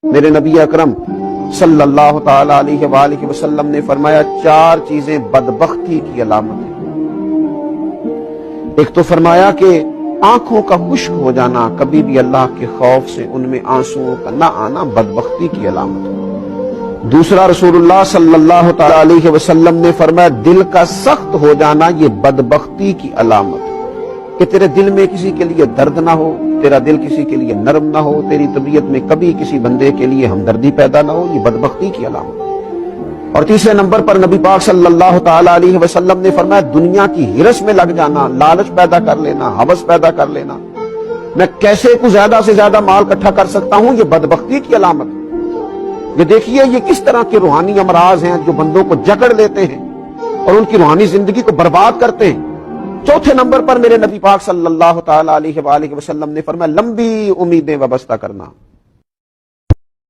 میرے نبی اکرم صلی اللہ تعالی علیہ وآلہ وسلم نے فرمایا 4 چیزیں بدبختی کی علامت ہیں۔ ایک تو فرمایا کہ آنکھوں کا خشک ہو جانا، کبھی بھی اللہ کے خوف سے ان میں آنسوؤں کا نہ آنا بدبختی کی علامت ہے۔ دوسرا، رسول اللہ صلی اللہ تعالی علیہ وسلم نے فرمایا دل کا سخت ہو جانا یہ بدبختی کی علامت ہے، کہ تیرے دل میں کسی کے لیے درد نہ ہو، تیرا دل کسی کے لیے نرم نہ ہو، تیری طبیعت میں کبھی کسی بندے کے لیے ہمدردی پیدا نہ ہو، یہ بدبختی کی علامت ہے۔ اور تیسرے نمبر پر نبی پاک صلی اللہ تعالی علیہ وسلم نے فرمایا دنیا کی ہرس میں لگ جانا، لالچ پیدا کر لینا، ہوس پیدا کر لینا، میں کیسے کو زیادہ سے زیادہ مال اکٹھا کر سکتا ہوں، یہ بدبختی کی علامت ہے۔ یہ دیکھیے یہ کس طرح کے روحانی امراض ہیں جو بندوں کو جکڑ لیتے ہیں اور ان کی روحانی زندگی کو برباد کرتے ہیں۔ چوتھے نمبر پر میرے نبی پاک صلی اللہ تعالی علیہ وآلہ وسلم نے فرمایا لمبی امیدیں وابستہ کرنا۔